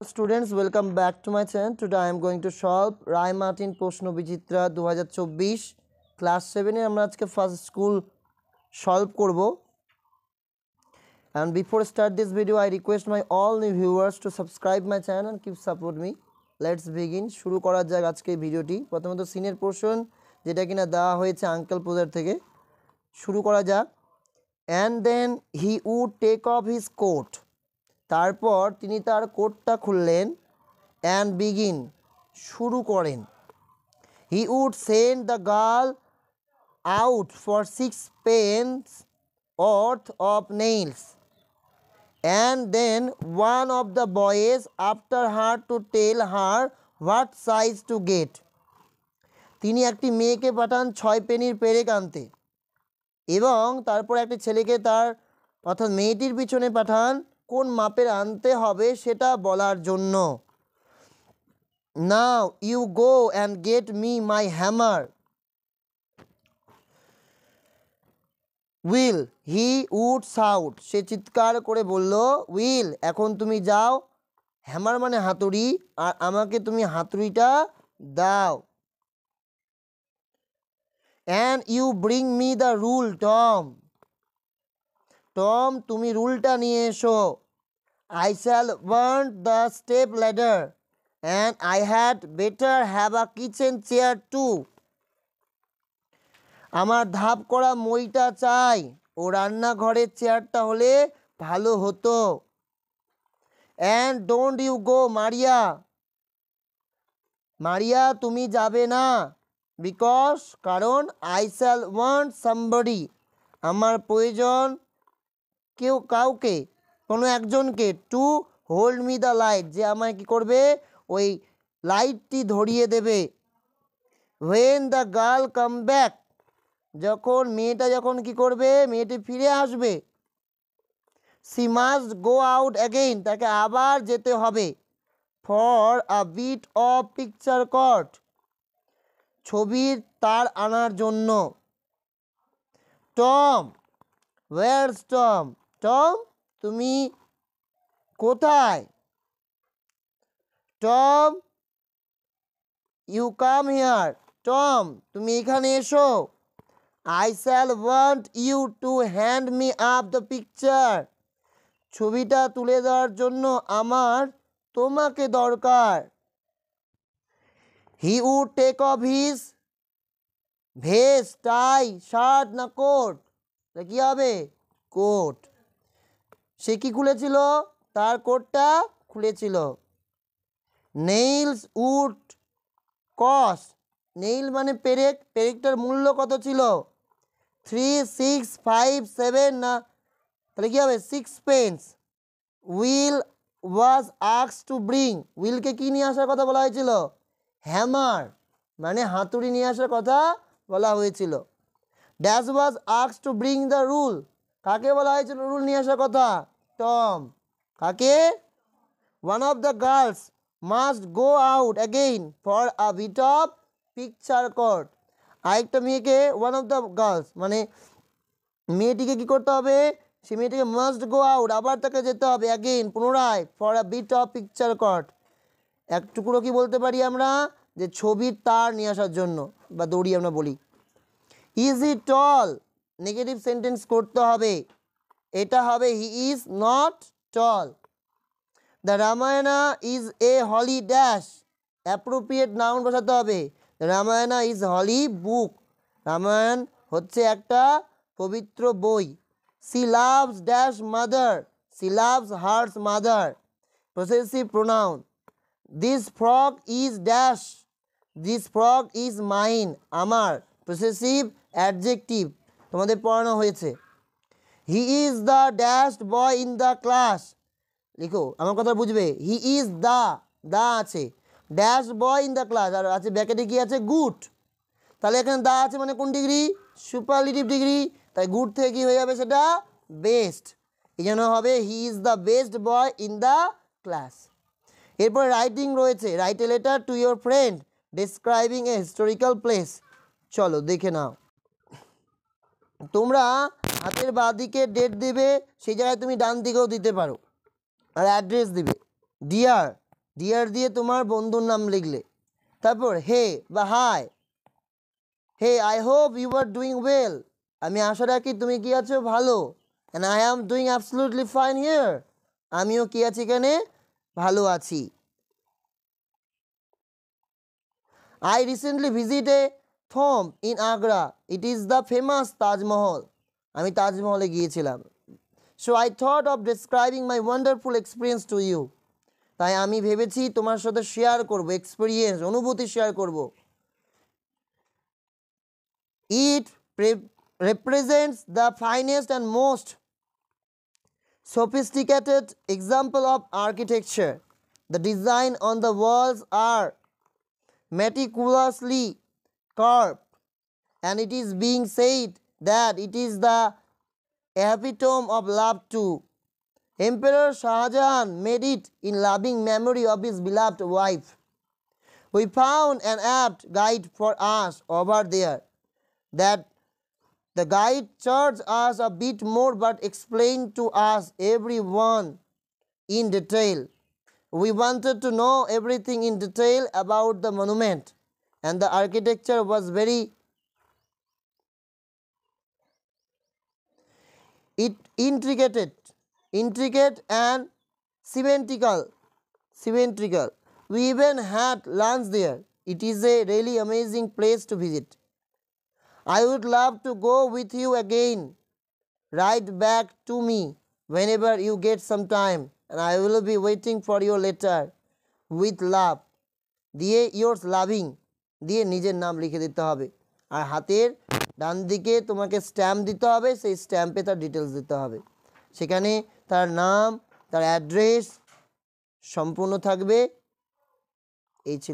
Students, welcome back to my channel. Today I am going to solve Rai Martin Proshno Bichitra 2024 class 7 এ আমরা আজকে first school solve করব। And before start this video I request my all new viewers to subscribe my channel and keep support me. Let's begin. শুরু করা যাক আজকে ভিডিওটি। প্রথমত সিনের পোরশন যেটা কিনা দেওয়া হয়েছে আঙ্কেল পূজার থেকে। শুরু করা যাক। And then he would take off his coat. তারপর তিনি তার কোটটা খুললেন and begin শুরু করেন। He would send the girl out for 6 pence worth of nails and then one of the boys after her to tell her what size to get. তিনি একটি মেয়েকে পাঠান 6 পেনির পেরেক আনতে এবং তারপর একটি ছেলেকে তার অর্থাৎ মেয়েটির পিছনে পাঠান কোন মাপের আনতে হবে সেটা বলার জন্য। Now you go and get me my hammer. Will he would shout. সে চিৎকার করে বলল will এখন তুমি যাও, হ্যামার মানে হাতুড়ি, আর আমাকে তুমি হাতুড়িটা দাও। And you bring me the rule Tom. Tom তুমি রুলটা নিয়ে এসো। I shall want the step ladder and I had better have a kitchen chair too. আমার ধাপ করা মইটা চাই ও রান্নাঘরের চেয়ারটা হলে ভালো হতো। And don't you go মারিয়া, মারিয়া তুমি যাবে না, because কারণ I shall want somebody আমার প্রয়োজন কেউ কাউকে কোনো একজনকে to hold me the light যে আমায় কি করবে ওই লাইটটি ধরিয়ে দেবে। when the girl come back যখন মেয়েটা যখন কি করবে মেয়েটি ফিরে আসবে। she must go out again তাকে আবার যেতে হবে for a bit of picture cut ছবির তার আনার জন্য। টম where's Tom টম তুমি কোথায়। Tom you come here Tom তুমি এখানে এসো। I shall want you to hand me up the picture ছবিটা তুলে দেওয়ার জন্য আমার তোমাকে দরকার। he would take off his vest tie shirt না কোট, কি হবে কোট। সে কি খুলেছিল তার কোটটা খুলেছিল। nails would cost নেইল মানে পেরেক, পেরেকটার মূল্য কত ছিল 3 6 5 7 না তাহলে কি হবে 6 pence. will was asked to bring উইলকে কি নিয়ে আসার কথা বলা হয়েছিল হ্যামার মানে হাতুড়ি নিয়ে আসার কথা বলা হয়েছিল। Dash was asked to bring the rule কাকে বলা হয়েছিল রুল নিয়ে আসার কথা টম। কাকে one of the girls must go out again for a bit of picture cut আরেকটা মেয়েকে one of the girls মানে মেয়েটিকে কি করতে হবে সে মেয়েটিকে must go out আবার তাকে যেতে হবে again পুনরায় for a bit of picture cut এক টুকরো কি বলতে পারি আমরা যে ছবির তার নিয়ে আসার জন্য বা দড়ি আমরা বলি। is he tall negative sentence করতে হবে, এটা হবে he is not tall. The Ramayana is a holy dash appropriate noun বসাতে হবে। The Ramayana is holy book Ramayana হচ্ছে একটা পবিত্র বই। she loves dash mother she loves her mother possessive pronoun. this frog is dash this frog is mine আমার possessive adjective তোমাদের পড়ানো হয়েছে। he is the dashed boy in the class লিখো আমার কথা বুঝবে হি ইজ দা আছে dash boy in the class আর আছে ব্র্যাকেটে কি আছে গুড, তাহলে এখানে দা আছে মানে কোন ডিগ্রি সুপারলেটিভ ডিগ্রি, তাই গুড থেকে কি হয়ে যাবে সেটা বেস্ট, এই জন্য হবে he is the best boy in the class. এরপর রাইটিং রয়েছে write a letter to your friend describing a historical place. চলো দেখে নাও। তোমরা হাতের বাঁ দিকে ডেট দেবে সেই জায়গায় তুমি ডান দিকেও দিতে পারো আর অ্যাড্রেস দিবে ডিয়ার ডিয়ার দিয়ে তোমার বন্ধুর নাম লিখলে। তারপর হে বা hi, hey I hope you are doing well, আমি আশা রাখি তুমি কি আছো ভালো। And I am doing absolutely fine here, আমিও কি আছি এখানে ভালো আছি। I recently visited a tomb in Agra. It is the famous Taj Mahal. আমি তাজমহলে গিয়েছিলাম। So I thought of describing my wonderful experience to you. তাই আমি ভেবেছি তোমার সাথে শেয়ার করব, এক্সপেরিয়েন্স, অনুভূতি শেয়ার করব। It represents the finest and most sophisticated example of architecture. The design on the walls are meticulously carved, and it is being said that it is the epitome of love too. Emperor Shah Jahan made it in loving memory of his beloved wife. We found an apt guide for us over there that the guide charged us a bit more but explained to us everyone in detail. We wanted to know everything in detail about the monument, and the architecture was very intricate and symmetrical. We even had lunch there. It is a really amazing place to visit. I would love to go with you again. Write back to me whenever you get some time, and I will be waiting for your letter. With love. দিয়ে yours loving দিয়ে নিজের নাম লিখে দিতে হবে, আর হাতের ডান দিকে তোমাকে স্ট্যাম্প দিতে হবে, সেই স্ট্যাম্পে তার ডিটেলস দিতে হবে। সেখানে তার নাম, তার অ্যাড্রেস সম্পূর্ণ থাকবে। এই ছিল